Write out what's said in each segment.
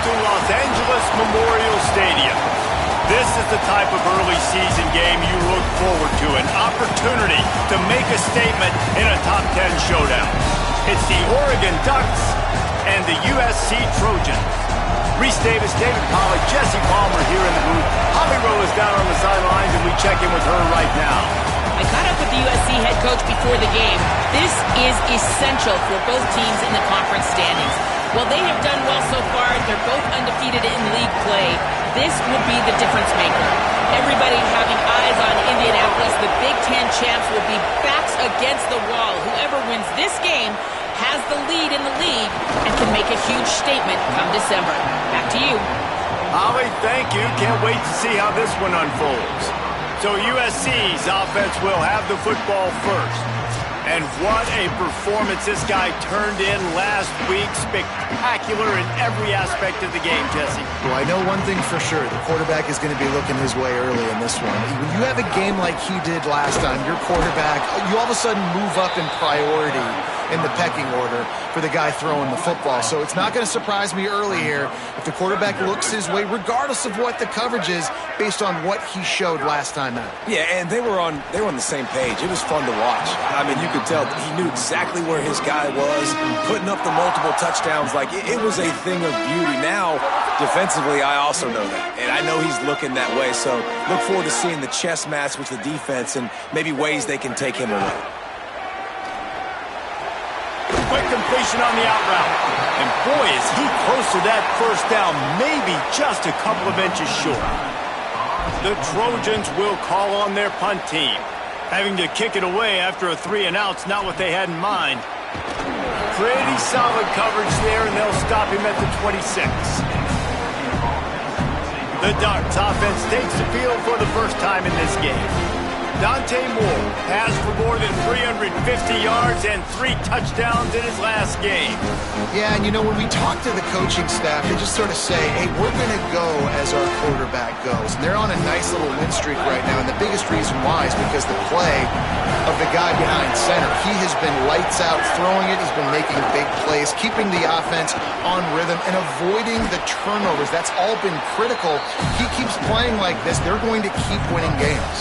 to Los Angeles Memorial Stadium. This is the type of early season game you look forward to, an opportunity to make a statement in a top 10 showdown. It's the Oregon Ducks and the USC Trojans. Reese Davis, David Pollack, Jesse Palmer here in the booth. Holly Rowe is down on the sidelines, and we check in with her right now. I caught up with the USC head coach before the game. This is essential for both teams in the conference standings. While they have done well so far, they're both undefeated in league play. This will be the difference maker. Everybody having eyes on Indianapolis. The Big Ten champs will be backs against the wall. Whoever wins this game has the lead in the league and can make a huge statement come December. Back to you. Holly, thank you. Can't wait to see how this one unfolds. So USC's offense will have the football first. And what a performance this guy turned in last week. Spectacular in every aspect of the game, Jesse. Well, I know one thing for sure. The quarterback is going to be looking his way early in this one. When you have a game like he did last time, your quarterback, you all of a sudden move up in priority in the pecking order for the guy throwing the football. So it's not going to surprise me early here if the quarterback looks his way, regardless of what the coverage is, based on what he showed last time out. Yeah, and they were on the same page. It was fun to watch. I mean, you could tell he knew exactly where his guy was, putting up the multiple touchdowns. Like, it was a thing of beauty. Now, defensively, I also know that. And I know he's looking that way. So look forward to seeing the chess match with the defense and maybe ways they can take him away. Quick completion on the out route. And boy, is he close to that first down, maybe just a couple of inches short. The Trojans will call on their punt team. Having to kick it away after a 3-and-out's not what they had in mind. Pretty solid coverage there, and they'll stop him at the 26. The Ducks offense takes the field for the first time in this game. Dante Moore has for more than 350 yards and 3 touchdowns in his last game. Yeah, and you know, when we talk to the coaching staff, they just sort of say, hey, we're going to go as our quarterback goes. And they're on a nice little win streak right now, and the biggest reason why is because the play of the guy behind center. He has been lights out throwing it. He's been making big plays, keeping the offense on rhythm, and avoiding the turnovers. That's all been critical. He keeps playing like this, they're going to keep winning games.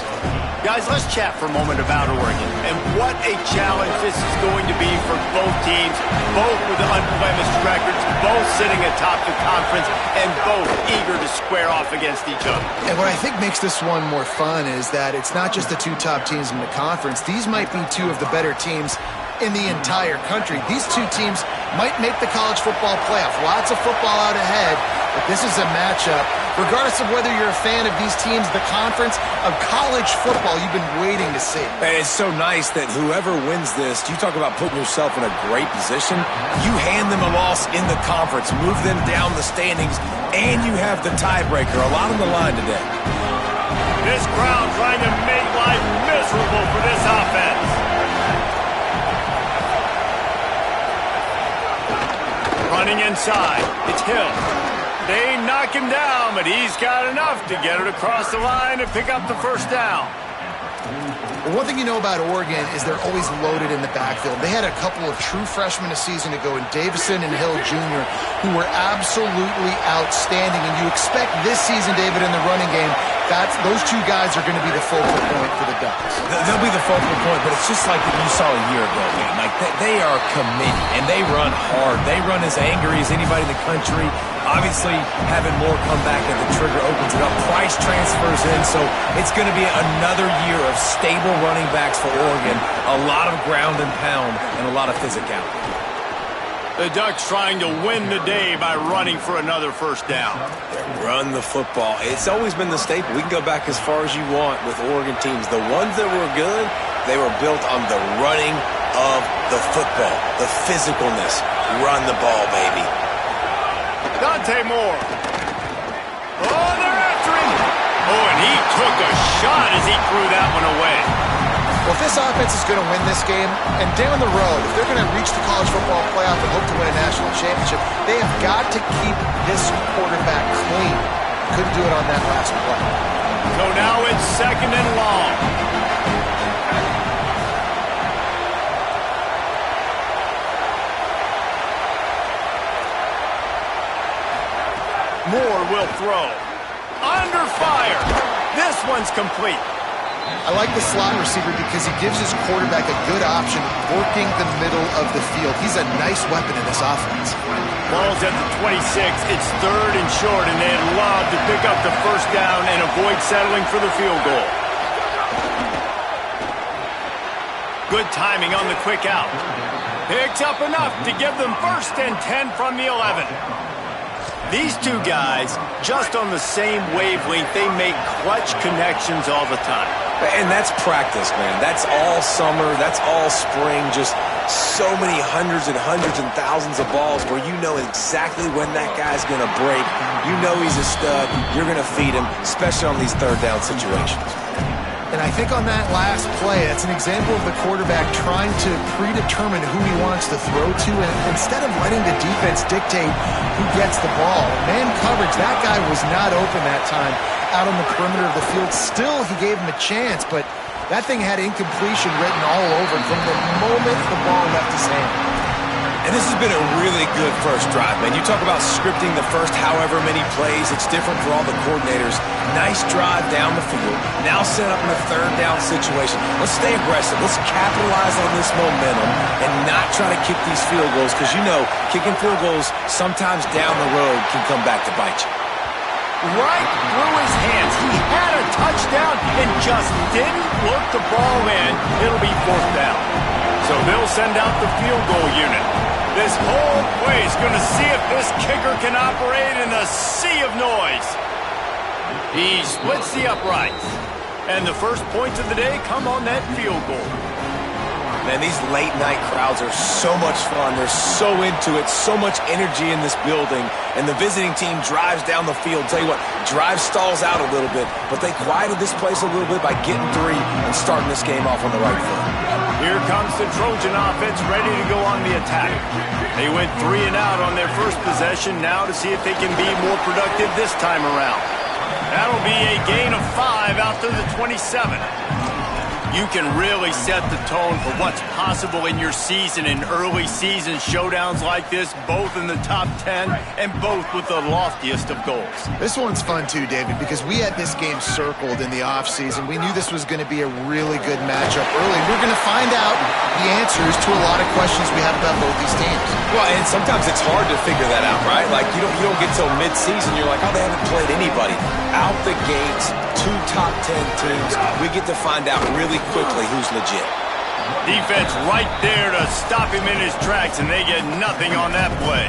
Guys, let's chat for a moment about Oregon and what a challenge this is going to be for both teams, both with unblemished records, both sitting atop the conference, and both eager to square off against each other. And what I think makes this one more fun is that it's not just the 2 top teams in the conference. These might be 2 of the better teams in the entire country. These 2 teams might make the college football playoff. Lots of football out ahead, but this is a matchup. Regardless of whether you're a fan of these teams, the conference of college football you've been waiting to see. And it's so nice that whoever wins this, you talk about putting yourself in a great position, you hand them a loss in the conference, move them down the standings, and you have the tiebreaker. A lot on the line today. This crowd trying to make life miserable for this offense. Running inside, it's Hill. They knock him down, but he's got enough to get it across the line and pick up the first down. Well, one thing you know about Oregon is they're always loaded in the backfield. They had a couple of true freshmen a season ago in Davison and Hill Jr., who were absolutely outstanding. And you expect this season, David, in the running game, those 2 guys are going to be the focal point for the Ducks. They'll be the focal point, but it's just like you saw a year ago, man. Like, they are committed, and they run hard. They run as angry as anybody in the country. Obviously, having more come back at the trigger opens it up. Price transfers in, so it's going to be another year of stable running backs for Oregon. A lot of ground and pound and a lot of physicality. The Ducks trying to win the day by running for another first down. Run the football. It's always been the staple. We can go back as far as you want with Oregon teams. The ones that were good, they were built on the running of the football, the physicalness. Run the ball, baby. Dante Moore. Oh, they're after him. Oh, and he took a shot as he threw that one away. Well, if this offense is going to win this game, and down the road, if they're going to reach the college football playoff and hope to win a national championship, they have got to keep this quarterback clean. Couldn't do it on that last play. So now it's 2nd and long. Moore will throw. Under fire. This one's complete. I like the slot receiver because he gives his quarterback a good option working the middle of the field. He's a nice weapon in this offense. Ball's at the 26. It's 3rd and short, and they'd love to pick up the first down and avoid settling for the field goal. Good timing on the quick out. Picks up enough to give them 1st and 10 from the 11. These two guys, just on the same wavelength, they make clutch connections all the time. And that's practice, man. That's all summer. That's all spring. Just so many hundreds and thousands of balls where you know exactly when that guy's going to break. You know he's a stud. You're going to feed him, especially on these 3rd down situations. And I think on that last play, it's an example of the quarterback trying to predetermine who he wants to throw to, and instead of letting the defense dictate who gets the ball. Man coverage, that guy was not open that time out on the perimeter of the field. Still, he gave him a chance, but that thing had incompletion written all over it from the moment the ball left his hand. And this has been a really good first drive, man. You talk about scripting the first however many plays. It's different for all the coordinators. Nice drive down the field. Now set up in the 3rd down situation. Let's stay aggressive. Let's capitalize on this momentum and not try to kick these field goals because, you know, kicking field goals sometimes down the road can come back to bite you. Right through his hands. He had a touchdown and just didn't look the ball in. It'll be 4th down. So they'll send out the field goal unit. This whole play is going to see if this kicker can operate in a sea of noise. He splits the uprights. And the first points of the day come on that field goal. Man, these late-night crowds are so much fun. They're so into it, so much energy in this building. And the visiting team drives down the field. Tell you what, drive stalls out a little bit, but they quieted this place a little bit by getting 3 and starting this game off on the right foot. Here comes the Trojan offense ready to go on the attack. They went 3 and out on their first possession, now to see if they can be more productive this time around. That'll be a gain of 5 out to the 27. You can really set the tone for what's possible in your season in early season showdowns like this, both in the top 10 and both with the loftiest of goals. This one's fun too, David, because we had this game circled in the offseason. We knew this was going to be a really good matchup early. We're going to find out the answers to a lot of questions we have about both these teams. Well, and sometimes it's hard to figure that out, right? Like, you don't get till mid-season, you're like, oh, they haven't played anybody. Out the gates, 2 top 10 teams, we get to find out really quickly who's legit. Defense right there to stop him in his tracks, and they get nothing on that play.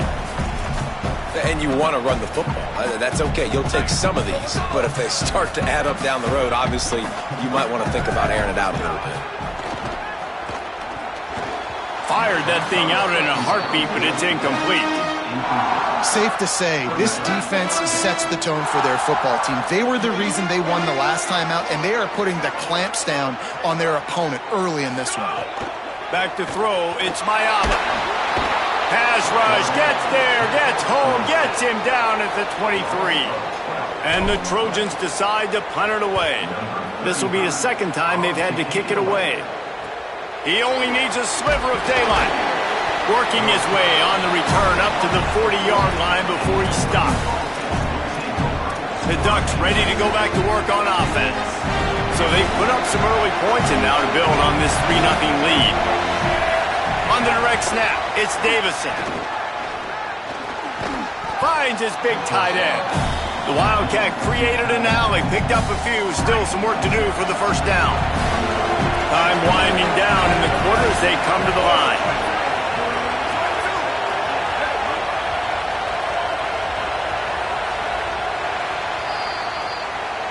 And you want to run the football. That's okay. You'll take some of these. But if they start to add up down the road, obviously, you might want to think about airing it out a little bit. Fired that thing out in a heartbeat, but it's incomplete. Safe to say, this defense sets the tone for their football team. They were the reason they won the last time out, and they are putting the clamps down on their opponent early in this one. Back to throw, it's Mayala. Pass rush, gets there, gets home, gets him down at the 23. And the Trojans decide to punt it away. This will be the 2nd time they've had to kick it away. He only needs a sliver of daylight. Working his way on the return up to the 40-yard line before he stopped. The Ducks ready to go back to work on offense. So they put up some early points and now to build on this 3-0 lead. On the direct snap, it's Davison. Finds his big tight end. The Wildcat created an alley, picked up a few, still some work to do for the first down. Time winding down in the quarter as they come to the line.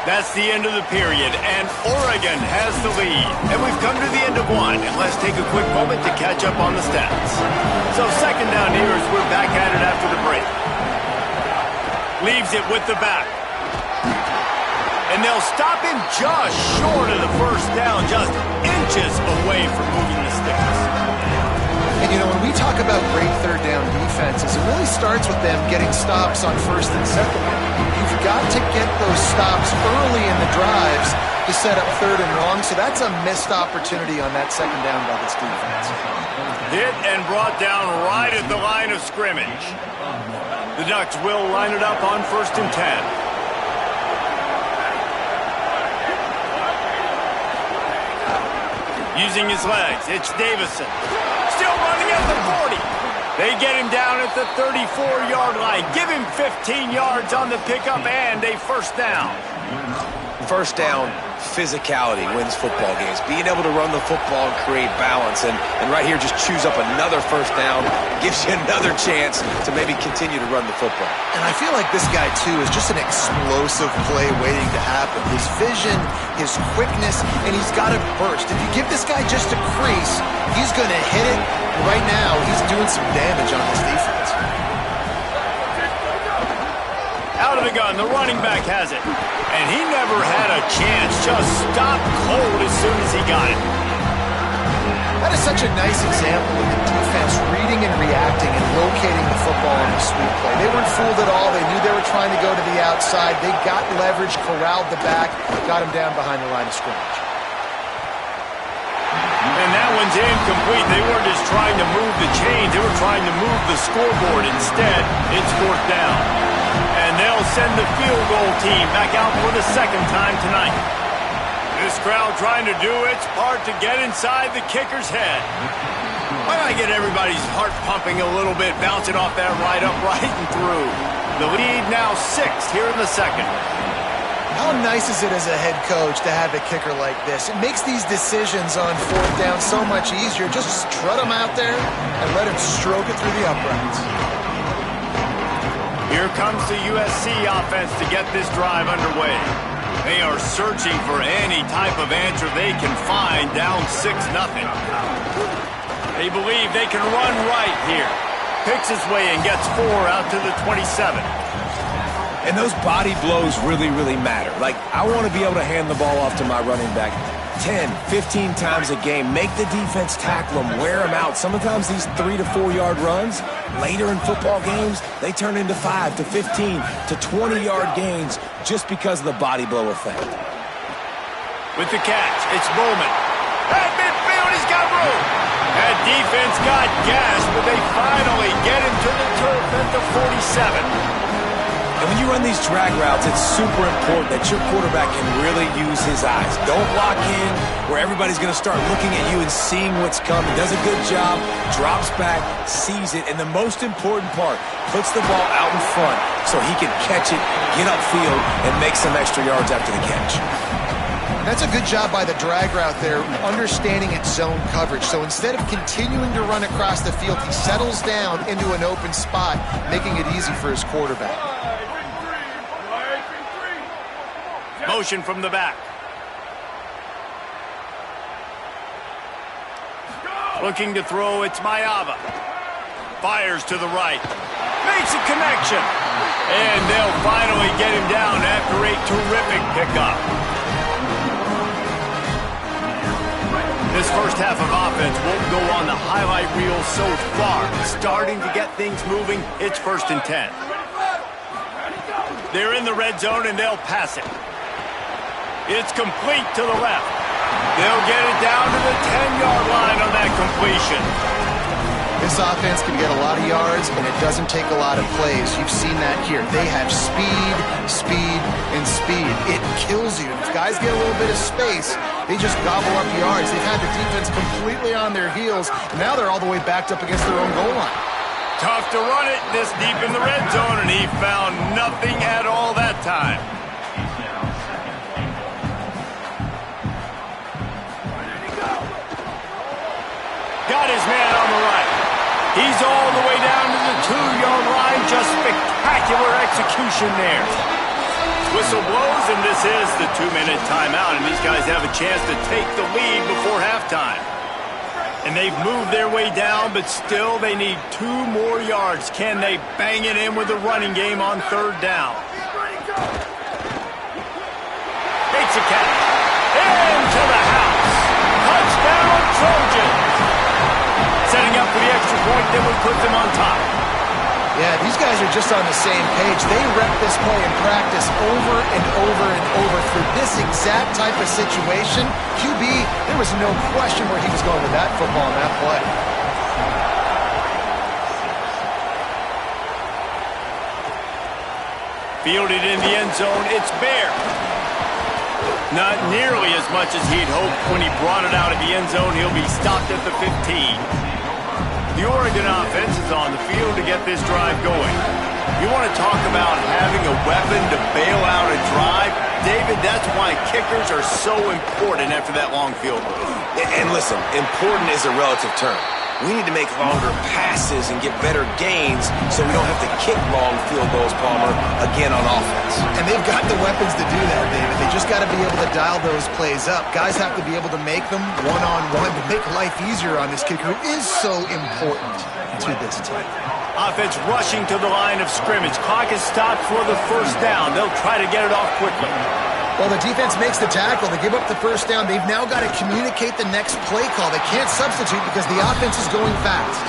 That's the end of the period, and Oregon has the lead. And we've come to the end of one, and let's take a quick moment to catch up on the stats. So 2nd down here as we're back at it after the break. Leaves it with the back. And they'll stop him just short of the first down, just inches away from moving the sticks. And, you know, when we talk about great 3rd down defenses, it really starts with them getting stops on 1st and 2nd. You've got to get those stops early in the drives to set up 3rd and long, so that's a missed opportunity on that 2nd down by this defense. Hit and brought down right at the line of scrimmage. The Ducks will line it up on 1st and 10. Using his legs, it's Davison. Still running at the 40. They get him down at the 34-yard line. Give him 15 yards on the pickup and a 1st down. 1st down, physicality wins football games. Being able to run the football and create balance. And right here, just choose up another 1st down. Gives you another chance to maybe continue to run the football. And I feel like this guy, too, is just an explosive play waiting to happen. His vision, his quickness, and he's got it burst. If you give this guy just a crease, he's going to hit it. Right now, he's doing some damage on this defense. Out of the gun, the running back has it. And he never had a chance. Just stopped cold as soon as he got it. That is such a nice example of the defense reading and reacting and locating the football on the sweep play. They weren't fooled at all. They knew they were trying to go to the outside. They got leverage, corralled the back, got him down behind the line of scrimmage. And that one's incomplete. They weren't just trying to move the chains. They were trying to move the scoreboard. Instead, it's 4th down. And they'll send the field goal team back out for the 2nd time tonight. This crowd trying to do its part to get inside the kicker's head. Why not get everybody's heart pumping a little bit, bouncing off that right upright and through. The lead now 6 here in the 2nd. How nice is it as a head coach to have a kicker like this? It makes these decisions on 4th down so much easier. Just strut him out there and let him stroke it through the uprights. Here comes the USC offense to get this drive underway. They are searching for any type of answer they can find down 6-0. They believe they can run right here. Picks his way and gets 4 out to the 27. And those body blows really, really matter. Like, I want to be able to hand the ball off to my running back 10, 15 times a game. Make the defense tackle them, wear them out. Sometimes these 3 to 4 yard runs, later in football games, they turn into 5 to 15 to 20-yard gains just because of the body blow effect. With the catch, it's Bowman. At midfield, he's got room. That defense got gas, but they finally get him to the turf at the 47. And when you run these drag routes, it's super important that your quarterback can really use his eyes. Don't lock in where everybody's going to start looking at you and seeing what's coming. Does a good job, drops back, sees it, and the most important part, puts the ball out in front so he can catch it, get upfield, and make some extra yards after the catch. That's a good job by the drag route there, understanding its zone coverage. So instead of continuing to run across the field, he settles down into an open spot, making it easy for his quarterback. Motion from the back. Looking to throw, it's Mayava. Fires to the right. Makes a connection. And they'll finally get him down after a terrific pickup. This first half of offense won't go on the highlight reel so far. Starting to get things moving, it's 1st and 10. They're in the red zone and they'll pass it. It's complete to the left. They'll get it down to the 10-yard line on that completion. This offense can get a lot of yards, and it doesn't take a lot of plays. You've seen that here. They have speed, speed, and speed. It kills you. If guys get a little bit of space, they just gobble up yards. They've had the defense completely on their heels, and now they're all the way backed up against their own goal line. Tough to run it this deep in the red zone, and he found nothing at all that time. Got his man on the right. He's all the way down to the 2-yard line. Just spectacular execution there. Whistle blows, and this is the 2-minute timeout, and these guys have a chance to take the lead before halftime. And they've moved their way down, but still they need 2 more yards. Can they bang it in with the running game on 3rd down? Takes a catch. Into the house. Touchdown, Trojans. Setting up for the extra point that would put them on top. Yeah, these these guys are just on the same page. They rep this play in practice over and over and over for this exact type of situation. QB, there was no question where he was going with that football on that play. Fielded in the end zone, it's Bear. Not nearly as much as he'd hoped when he brought it out of the end zone. He'll be stopped at the 15. The Oregon offense is on the field to get this drive going. You want to talk about having a weapon to bail out a drive? David, that's why kickers are so important after that long field goal. And listen, important is a relative term. We need to make longer passes and get better gains so we don't have to kick long field goals, Palmer, again on offense. And they've got the weapons to do that, David. They just got to be able to dial those plays up. Guys have to be able to make them one-on-one to make life easier on this kicker who is so important to this team. Offense rushing to the line of scrimmage. Clock is stopped for the first down. They'll try to get it off quickly. Well, the defense makes the tackle. They give up the first down. They've now got to communicate the next play call. They can't substitute because the offense is going fast.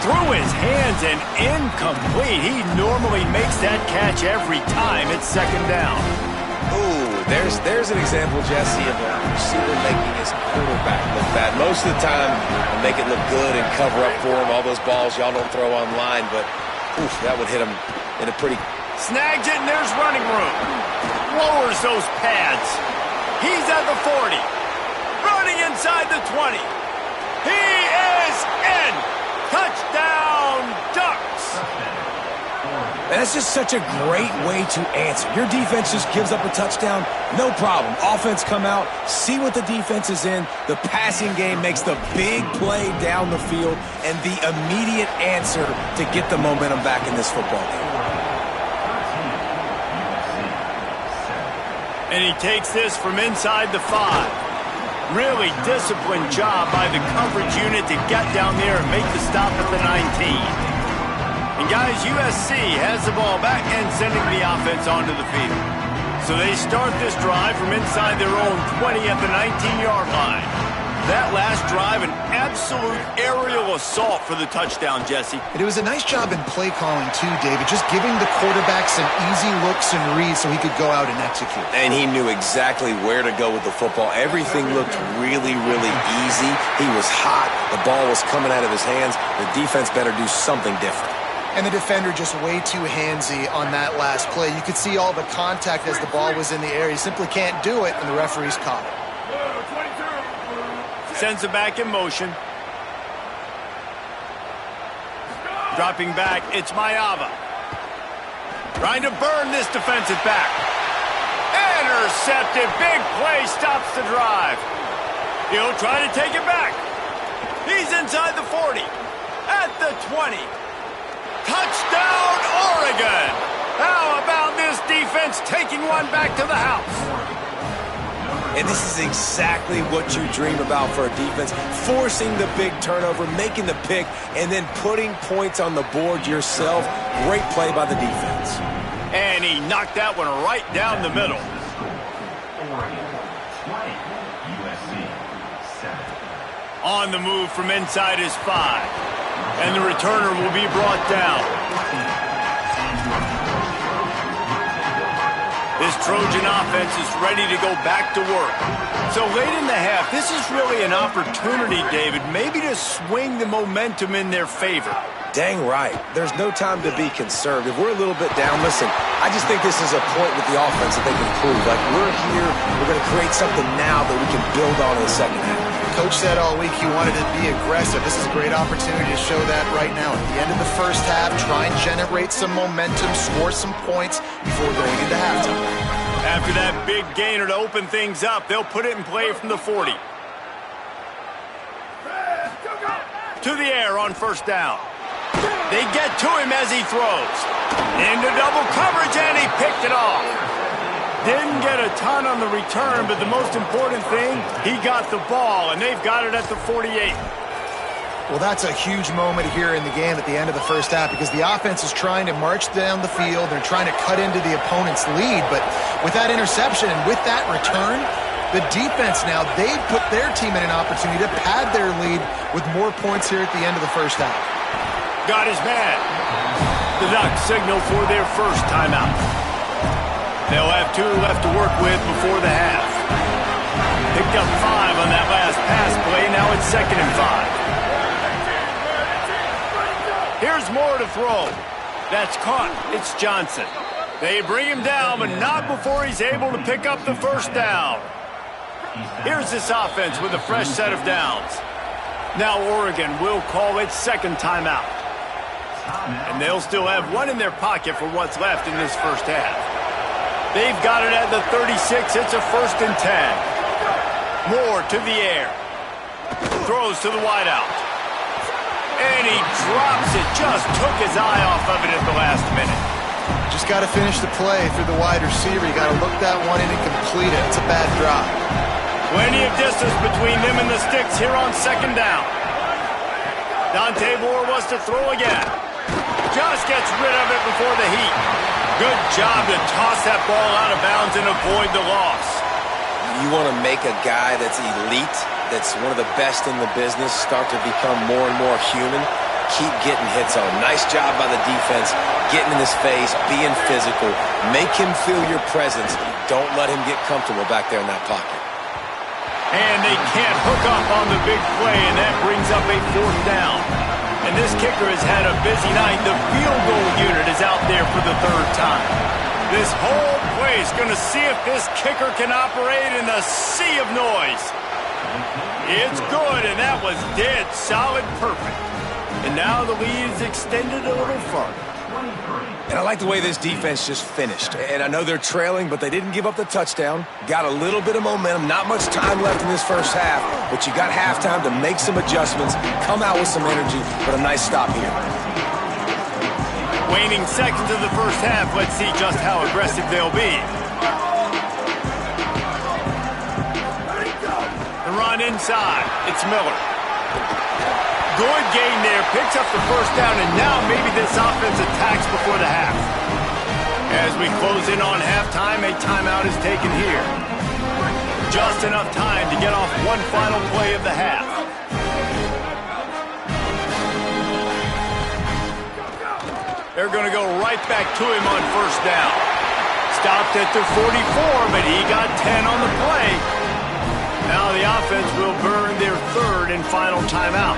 Through his hands and incomplete. He normally makes that catch every time. It's second down. Ooh, there's an example, Jesse, of a receiver making his quarterback look bad. Most of the time, they make it look good and cover up for him. All those balls y'all don't throw online, but oof, that would hit him in a pretty... Snags it, and there's running room. Lowers those pads. He's at the 40. Running inside the 20. He is in. Touchdown, Ducks. And that's just such a great way to answer. Your defense just gives up a touchdown, no problem. Offense come out, see what the defense is in. The passing game makes the big play down the field and the immediate answer to get the momentum back in this football game. And he takes this from inside the 5. Really disciplined job by the coverage unit to get down there and make the stop at the 19. And guys, USC has the ball back and sending the offense onto the field. So they start this drive from inside their own 20 at the 19-yard line. That last drive, an absolute aerial assault for the touchdown, Jesse. And it was a nice job in play calling, too, David, just giving the quarterback some easy looks and reads so he could go out and execute. And he knew exactly where to go with the football. Everything looked really, really easy. He was hot. The ball was coming out of his hands. The defense better do something different. And the defender just way too handsy on that last play. You could see all the contact as the ball was in the air. He simply can't do it, and the referees caught it. Sends it back in motion. Dropping back, it's Mayava. Trying to burn this defensive back. Intercepted, big play, stops the drive. He'll try to take it back. He's inside the 40, at the 20. Touchdown, Oregon! How about this defense taking one back to the house? And this is exactly what you dream about for a defense. Forcing the big turnover, making the pick, and then putting points on the board yourself. Great play by the defense. And he knocked that one right down the middle. On the move from inside his 5. And the returner will be brought down. This Trojan offense is ready to go back to work. So late in the half, this is really an opportunity, David, maybe to swing the momentum in their favor. Dang right. There's no time to be conservative. We're a little bit down. Listen, I just think this is a point with the offense that they can prove. Like, we're here, we're going to create something now that we can build on in the second half. Coach said all week he wanted to be aggressive. This is a great opportunity to show that right now. At the end of the first half, try and generate some momentum, score some points before going into halftime. After that big gainer to open things up, they'll put it in play from the 40. To the air on first down. They get to him as he throws. Into double coverage, and he picked it off. Didn't get a ton on the return, but the most important thing, he got the ball, and they've got it at the 48. Well, that's a huge moment here in the game at the end of the first half because the offense is trying to march down the field. They're trying to cut into the opponent's lead, but with that interception and with that return, the defense now, they've put their team in an opportunity to pad their lead with more points here at the end of the first half. Got his man. The Ducks signal for their first timeout. They'll have 2 left to work with before the half. Picked up 5 on that last pass play. Now it's 2nd and 5. Here's Moore to throw. That's caught. It's Johnson. They bring him down, but not before he's able to pick up the first down. Here's this offense with a fresh set of downs. Now Oregon will call its 2nd timeout. And they'll still have 1 in their pocket for what's left in this first half. They've got it at the 36. It's a 1st and 10. Moore to the air. Throws to the wideout. And he drops it. Just took his eye off of it at the last minute. Just got to finish the play through the wide receiver. You got to look that one in and complete it. It's a bad drop. Plenty of distance between them and the sticks here on 2nd down. Dante Moore wants to throw again. Just gets rid of it before the heat. Good job to toss that ball out of bounds and avoid the loss. You want to make a guy that's elite, that's one of the best in the business, start to become more and more human. Keep getting hits on. Nice job by the defense, getting in his face, being physical. Make him feel your presence. Don't let him get comfortable back there in that pocket. And they can't hook up on the big play, and that brings up a 4th down. And this kicker has had a busy night. The field goal unit is out there for the 3rd time. This whole place going to see if this kicker can operate in a sea of noise. It's good, and that was dead solid perfect. And now the lead is extended a little further. And I like the way this defense just finished. And I know they're trailing, but they didn't give up the touchdown. Got a little bit of momentum. Not much time left in this first half, but you got halftime to make some adjustments, come out with some energy, but a nice stop here. Waning seconds of the first half. Let's see just how aggressive they'll be. The run inside. It's Miller. Good gain there, picks up the first down, and now maybe this offense attacks before the half. As we close in on halftime, a timeout is taken here. Just enough time to get off one final play of the half. They're going to go right back to him on first down. Stopped at the 44, but he got 10 on the play. Now the offense will burn their 3rd and final timeout.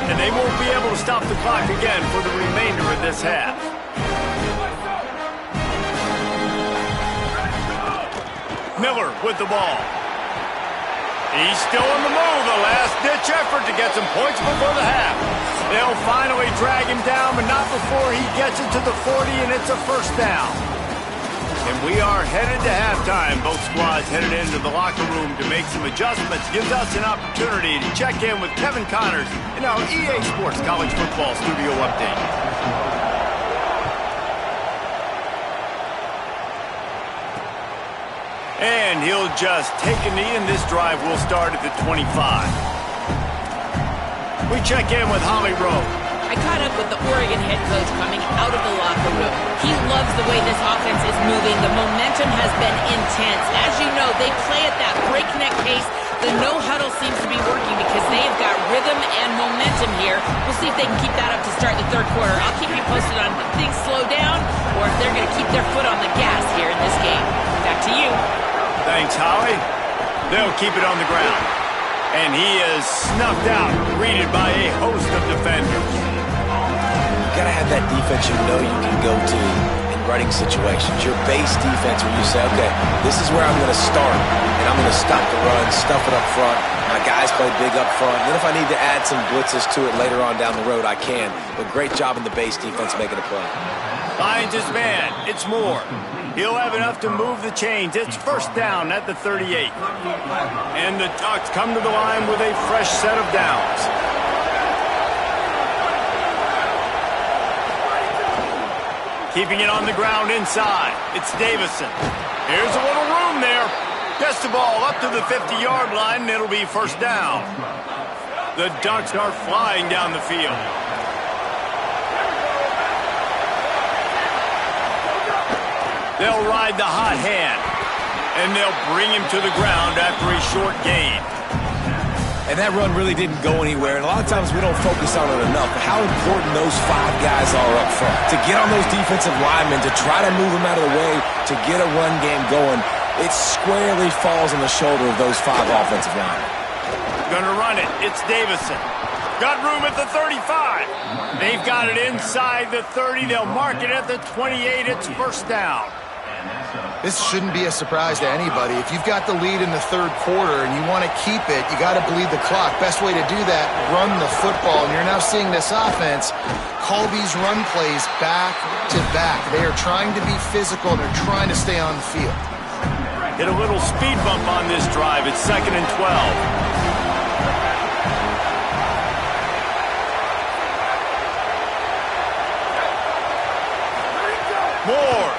And they won't be able to stop the clock again for the remainder of this half. Miller with the ball. He's still on the move. A last-ditch effort to get some points before the half. They'll finally drag him down, but not before he gets it to the 40, and it's a 1st down. And we are headed to halftime. Both squads headed into the locker room to make some adjustments. Gives us an opportunity to check in with Kevin Connors in our EA Sports College Football Studio Update. And he'll just take a knee, and this drive will start at the 25. We check in with Holly Rowe. I caught up with the Oregon head coach coming out of the locker room. He loves the way this offense is moving. The momentum has been intense. As you know, they play at that breakneck pace. The no-huddle seems to be working because they have got rhythm and momentum here. We'll see if they can keep that up to start the 3rd quarter. I'll keep you posted on if things slow down or if they're going to keep their foot on the gas here in this game. Back to you. Thanks, Holly. They'll keep it on the ground. And he is snuffed out, greeted by a host of defenders. You got to have that defense you know you can go to in running situations. Your base defense where you say, okay, this is where I'm going to start, and I'm going to stop the run, stuff it up front. My guys play big up front. And then if I need to add some blitzes to it later on down the road, I can. But great job in the base defense making a play. Finds his man. It's Moore. He'll have enough to move the chains. It's 1st down at the 38. And the Ducks come to the line with a fresh set of downs. Keeping it on the ground inside. It's Davison. Here's a little room there. Gets the ball up to the 50-yard line, and it'll be 1st down. The Ducks are flying down the field. They'll ride the hot hand, and they'll bring him to the ground after a short gain. And that run really didn't go anywhere, and a lot of times we don't focus on it enough, but how important those 5 guys are up front. To get on those defensive linemen, to try to move them out of the way, to get a run game going, it squarely falls on the shoulder of those 5 offensive linemen. Gonna run it. It's Davison. Got room at the 35. They've got it inside the 30. They'll mark it at the 28. It's first down. This shouldn't be a surprise to anybody. If you've got the lead in the third quarter and you want to keep it, you got to bleed the clock. Best way to do that, run the football. And you're now seeing this offense call these run plays back to back. They are trying to be physical. They're trying to stay on the field. Hit a little speed bump on this drive. It's 2nd and 12. More.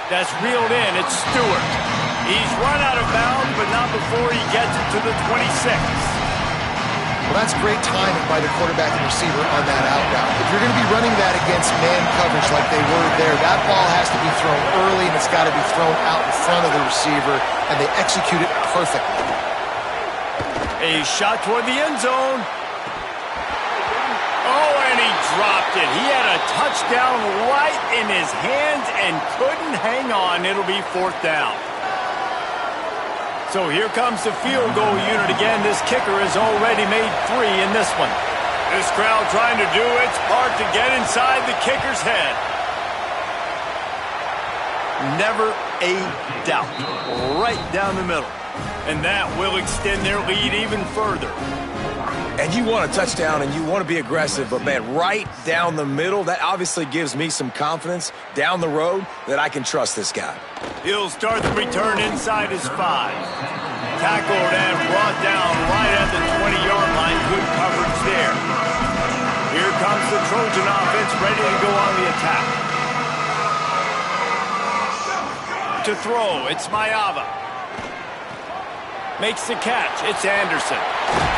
That's reeled in. It's Stewart. He's run out of bounds, but not before he gets it to the 26. Well, that's great timing by the quarterback and receiver on that out route. If you're going to be running that against man coverage like they were there, that ball has to be thrown early, and it's got to be thrown out in front of the receiver, and they execute it perfectly. A shot toward the end zone. Oh, and he dropped it. He had a touchdown right in his hands and couldn't hang on. It'll be 4th down. So here comes the field goal unit again. This kicker has already made 3 in this one. This crowd trying to do its part to get inside the kicker's head. Never a doubt. Right down the middle. And that will extend their lead even further. And you want a touchdown and you want to be aggressive, but, man, right down the middle, that obviously gives me some confidence down the road that I can trust this guy. He'll start the return inside his 5. Tackled and brought down right at the 20-yard line. Good coverage there. Here comes the Trojan offense ready to go on the attack. To throw, it's Mayava. Makes the catch. It's Anderson.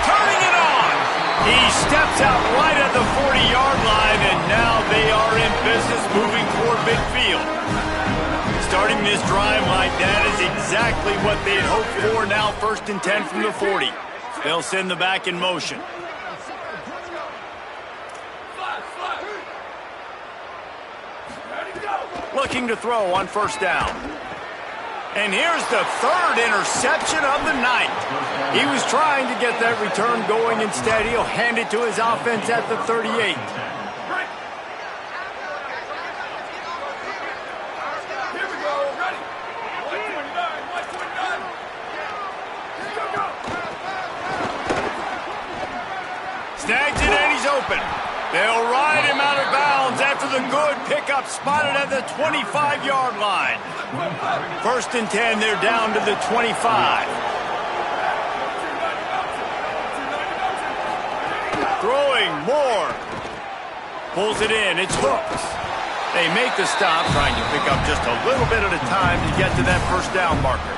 Turning it on. He steps out right at the 40-yard line, and now they are in business moving toward midfield. Starting this drive like that is exactly what they had hoped for. Now 1st and 10 from the 40. They'll send the back in motion. Looking to throw on 1st down. And here's the 3rd interception of the night. He was trying to get that return going. Instead, he'll hand it to his offense at the 38. Snags it and he's open. They'll ride him out of bounds after the good pickup spotted at the 25-yard line. 1st and 10, they're down to the 25. Throwing more. Pulls it in. It's Hooks. They make the stop, trying to pick up just a little bit at a time to get to that 1st down marker.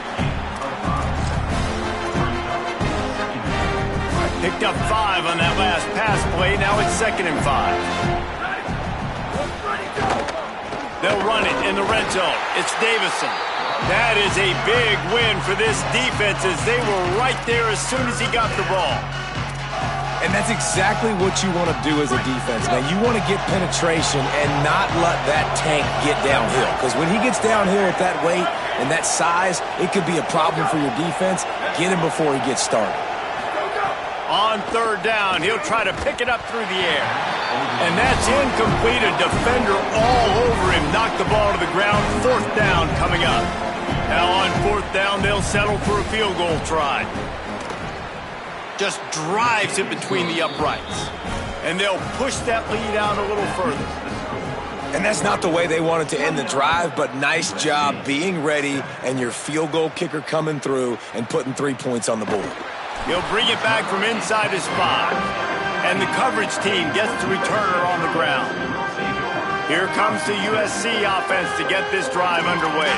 Picked up 5 on that last pass play. Now it's 2nd and 5. They'll run it in the red zone. It's Davison. That is a big win for this defense as they were right there as soon as he got the ball. And that's exactly what you want to do as a defense, man. You want to get penetration and not let that tank get downhill. Because when he gets downhill at that weight and that size, it could be a problem for your defense. Get him before he gets started. On 3rd down, he'll try to pick it up through the air. And that's incomplete. A defender all over him. Knocked the ball to the ground. 4th down coming up. Now on 4th down, they'll settle for a field goal try. Just drives it between the uprights. And they'll push that lead out a little further. And that's not the way they wanted to end the drive, but nice job being ready and your field goal kicker coming through and putting 3 points on the board. He'll bring it back from inside his 5. And the coverage team gets the returner on the ground. Here comes the USC offense to get this drive underway.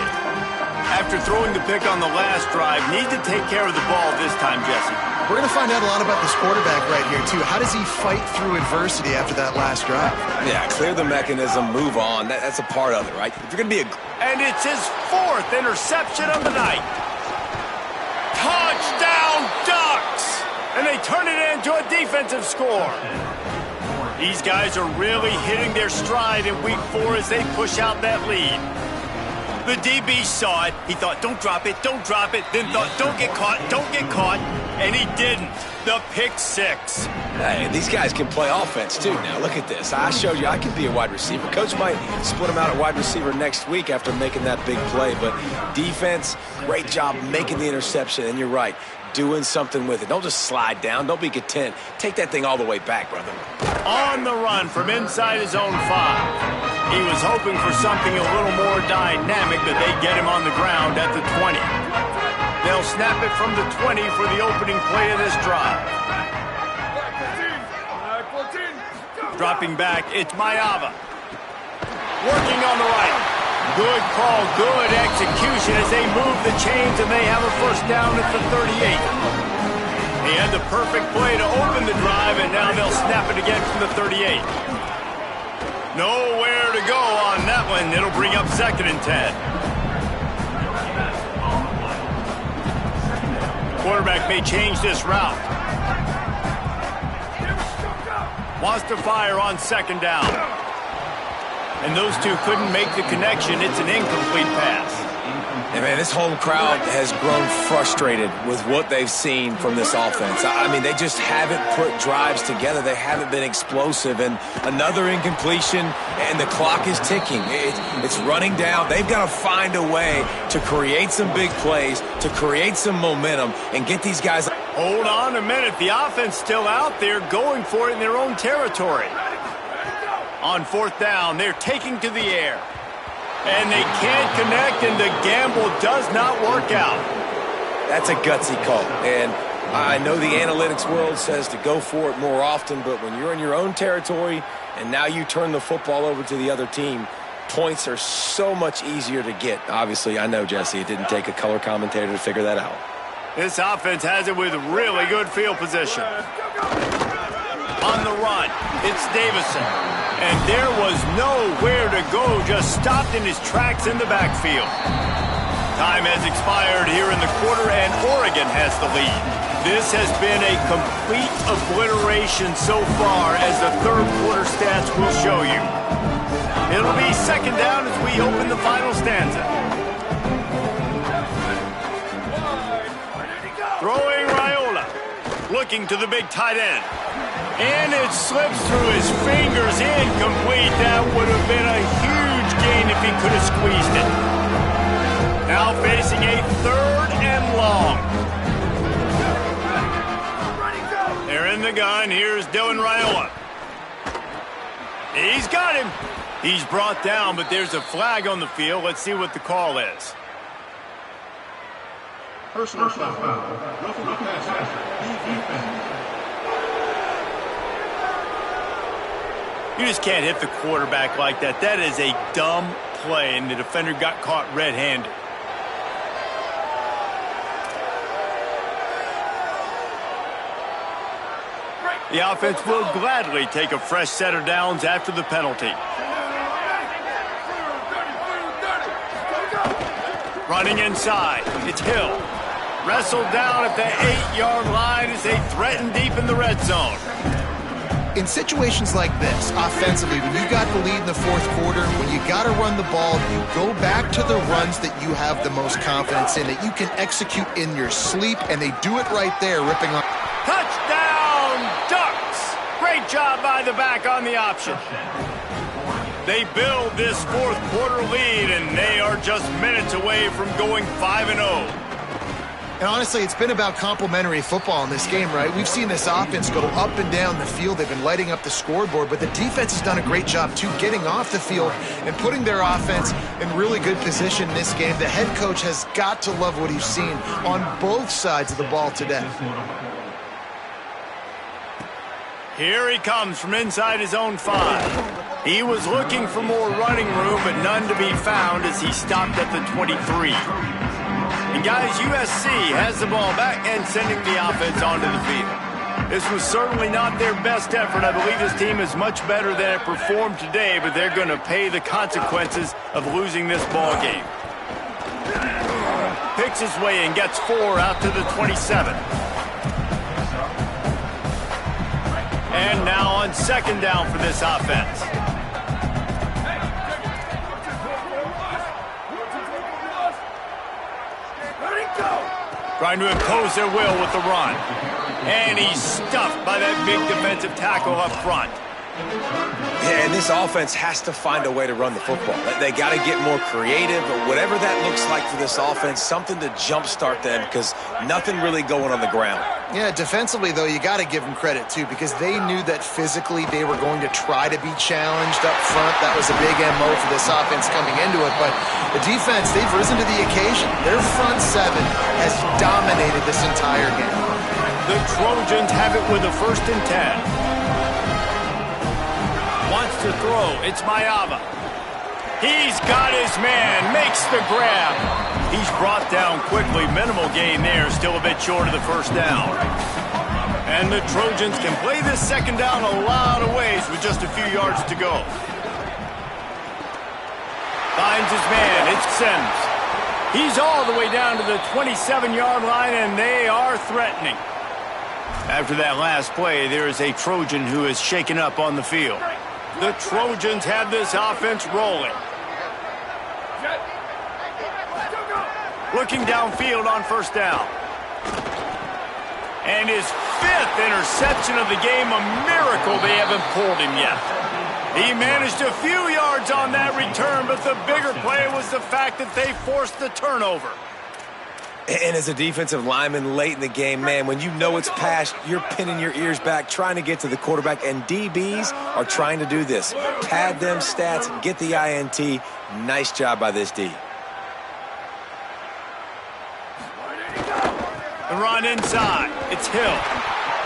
After throwing the pick on the last drive, need to take care of the ball this time, Jesse. We're going to find out a lot about this quarterback right here, too. How does he fight through adversity after that last drive? Yeah, clear the mechanism, move on. That's a part of it, right? If you're going to be a... And it's his 4th interception of the night. Touchdown! they turn it into a defensive score. These guys are really hitting their stride in week 4 as they push out that lead. The DB saw it. He thought, don't drop it, don't drop it. Then thought, don't get caught, don't get caught. And he didn't. The pick 6. Hey, these guys can play offense, too. Now, look at this. I showed you I can be a wide receiver. Coach might split him out at wide receiver next week after making that big play. But defense, great job making the interception. And you're right, doing something with it. Don't just slide down. Don't be content. Take that thing all the way back, brother. On the run from inside his own 5. He was hoping for something a little more dynamic, but they get him on the ground at the 20. They'll snap it from the 20 for the opening play of this drive. Dropping back, it's Mayava. Working on the right. Good call, good execution as they move the chains and they have a first down at the 38. He had the perfect play to open the drive, and now they'll snap it again from the 38. Nowhere to go on that one. It'll bring up 2nd and 10. Quarterback may change this route. Wants to fire on 2nd down. And those two couldn't make the connection. It's an incomplete pass. And, man, this whole crowd has grown frustrated with what they've seen from this offense. I mean, they just haven't put drives together. They haven't been explosive. And another incompletion, and the clock is ticking. It's running down. They've got to find a way to create some big plays, to create some momentum, and get these guys. Hold on a minute. The offense still out there going for it in their own territory. On 4th down, they're taking to the air. And they can't connect, and the gamble does not work out. That's a gutsy call. And I know the analytics world says to go for it more often, but when you're in your own territory and now you turn the football over to the other team, points are so much easier to get. Obviously, I know, Jesse, it didn't take a color commentator to figure that out. This offense has it with really good field position. On the run, it's Davison. And there was nowhere to go, just stopped in his tracks in the backfield. Time has expired here in the quarter, and Oregon has the lead. This has been a complete obliteration so far, as the 3rd quarter stats will show you. It'll be 2nd down as we open the final stanza. Throwing Raiola, looking to the big tight end. And it slips through his fingers, incomplete. That would have been a huge gain if he could have squeezed it. Now facing a 3rd and long. They're in the gun. Here's Dylan Raiola. He's got him. He's brought down, but there's a flag on the field. Let's see what the call is. Personal foul. Roughing the pass. You just can't hit the quarterback like that. That is a dumb play, and the defender got caught red-handed. The offense will gladly take a fresh set of downs after the penalty. Running inside, it's Hill. Wrestled down at the 8-yard line as they threaten deep in the red zone. In situations like this, offensively, when you got the lead in the 4th quarter, when you got to run the ball, you go back to the runs that you have the most confidence in, that you can execute in your sleep, and they do it right there, ripping on. Touchdown, Ducks! Great job by the back on the option. They build this 4th quarter lead, and they are just minutes away from going 5-0. And honestly, it's been about complementary football in this game, right? We've seen this offense go up and down the field. They've been lighting up the scoreboard, but the defense has done a great job, too, getting off the field and putting their offense in really good position in this game. The head coach has got to love what he's seen on both sides of the ball today. Here he comes from inside his own 5. He was looking for more running room, but none to be found as he stopped at the 23. And guys, USC has the ball back and sending the offense onto the field. This was certainly not their best effort. I believe this team is much better than it performed today, but they're going to pay the consequences of losing this ball game. Picks his way and gets 4 out to the 27. And now on second down for this offense. Trying to impose their will with the run. And he's stuffed by that big defensive tackle up front. Yeah, and this offense has to find a way to run the football. They got to get more creative, or whatever that looks like for this offense, something to jumpstart them, because nothing really going on the ground. Yeah, defensively, though, you got to give them credit, too, because they knew that physically they were going to try to be challenged up front. That was a big MO for this offense coming into it. But the defense, they've risen to the occasion. Their front seven has dominated this entire game. The Trojans have it with a 1st and 10. Wants to throw. It's Mayava. He's got his man. Makes the grab. He's brought down quickly. Minimal gain there. Still a bit short of the 1st down. And the Trojans can play this 2nd down a lot of ways with just a few yards to go. Finds his man. It's Sims. He's all the way down to the 27-yard line, and they are threatening. After that last play, there is a Trojan who is shaken up on the field. The Trojans have this offense rolling. Looking downfield on 1st down. And his 5th interception of the game, a miracle they haven't pulled him yet. He managed a few yards on that return, but the bigger play was the fact that they forced the turnover. And as a defensive lineman late in the game, man, when you know it's past, you're pinning your ears back, trying to get to the quarterback, and DBs are trying to do this. Pad them stats, get the INT. Nice job by this D. The run inside. It's Hill.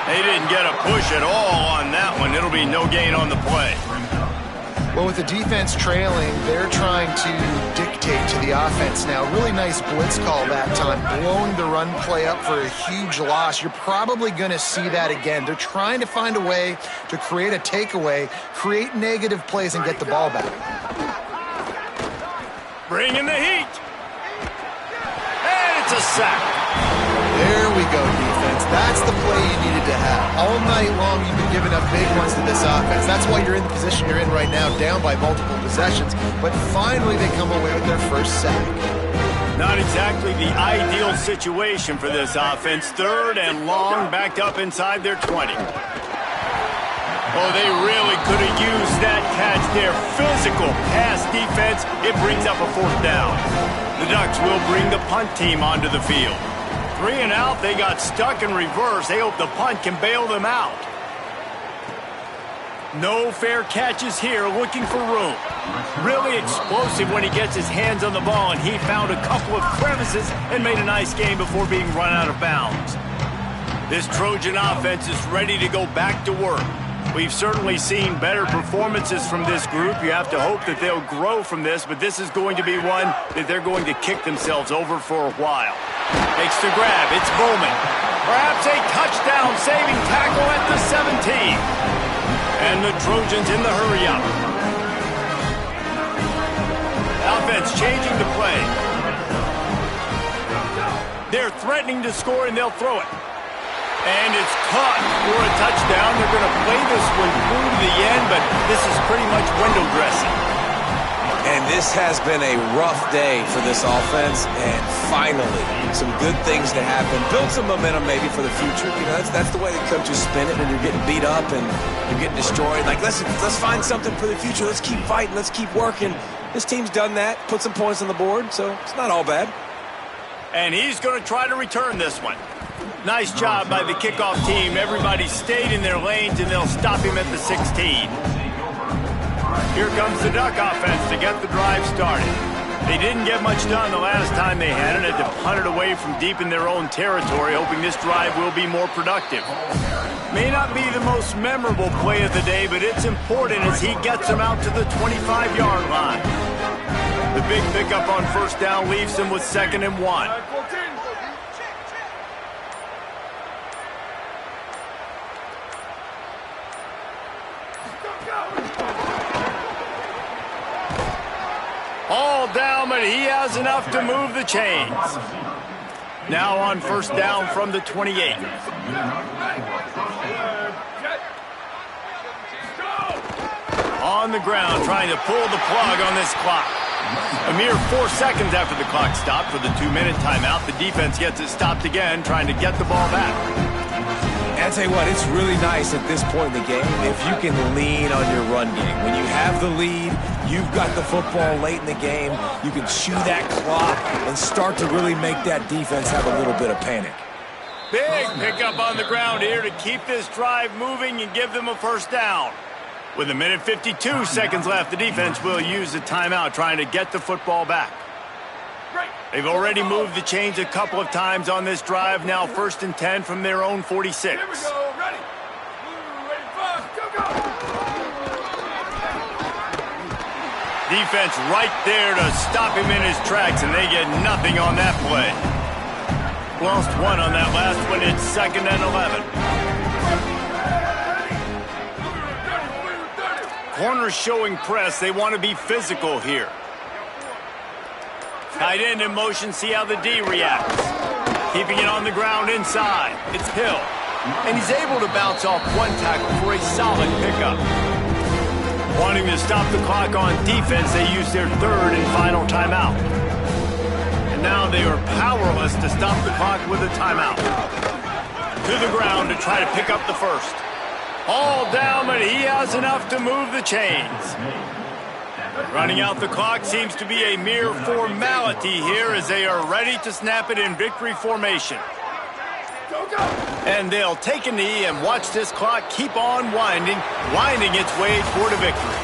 They didn't get a push at all on that one. It'll be no gain on the play. Well, with the defense trailing, they're trying to dictate to the offense now. Really nice blitz call that time, blowing the run play up for a huge loss. You're probably going to see that again. They're trying to find a way to create a takeaway, create negative plays, and get the ball back. Bring in the heat. And it's a sack. There we go, defense. That's the play you needed to have. All night long, you've been giving up big ones to this offense. That's why you're in the position you're in right now, down by multiple possessions. But finally, they come away with their 1st sack. Not exactly the ideal situation for this offense. 3rd and long, backed up inside their 20. Oh, they really could have used that catch there. Physical pass defense. It brings up a 4th down. The Ducks will bring the punt team onto the field. 3 and out, they got stuck in reverse. They hope the punt can bail them out. No fair catches here, looking for room. Really explosive when he gets his hands on the ball, and he found a couple of crevices and made a nice game before being run out of bounds. This Trojan offense is ready to go back to work. We've certainly seen better performances from this group. You have to hope that they'll grow from this, but this is going to be one that they're going to kick themselves over for a while. Makes the grab. It's Bowman. Perhaps a touchdown-saving tackle at the 17. And the Trojans in the hurry-up. Offense changing the play. They're threatening to score, and they'll throw it. And it's caught for a touchdown. They're going to play this one through to the end, but this is pretty much window dressing. And this has been a rough day for this offense, and finally, some good things to happen. Build some momentum maybe for the future. You know, that's the way the coaches spin it when you're getting beat up and you're getting destroyed. Like, let's find something for the future. Let's keep fighting. Let's keep working. This team's done that, put some points on the board, so it's not all bad. And he's going to try to return this one. Nice job by the kickoff team. Everybody stayed in their lanes, and they'll stop him at the 16. Here comes the Duck offense to get the drive started. They didn't get much done the last time they had it. Had to punt it away from deep in their own territory, hoping this drive will be more productive. May not be the most memorable play of the day, but it's important as he gets them out to the 25-yard line. The big pickup on 1st down leaves them with 2nd and 1. All down, but he has enough to move the chains. Now on 1st down from the 28. On the ground, trying to pull the plug on this clock. A mere 4 seconds after the clock stopped for the 2-minute timeout, the defense gets it stopped again, trying to get the ball back. And I'll tell you what, it's really nice at this point in the game if you can lean on your run game. When you have the lead, you've got the football late in the game, you can chew that clock and start to really make that defense have a little bit of panic. Big pickup on the ground here to keep this drive moving and give them a first down. With 1:52 seconds left, the defense will use the timeout trying to get the football back. They've already moved the chains a couple of times on this drive, now 1st and 10 from their own 46. Here we go. Ready. Ready, fast. Go. Defense right there to stop him in his tracks, and they get nothing on that play. Lost one on that last one. It's 2nd and 11. Corners showing press. They want to be physical here. Tight end in motion. See how the D reacts. Keeping it on the ground inside. It's Hill. And he's able to bounce off one tackle for a solid pickup. Wanting to stop the clock on defense, they use their 3rd and final timeout. And now they are powerless to stop the clock with a timeout. To the ground to try to pick up the first. All down, but he has enough to move the chains. Running out the clock seems to be a mere formality here as they are ready to snap it in victory formation. And they'll take a knee and watch this clock keep on winding its way toward a victory.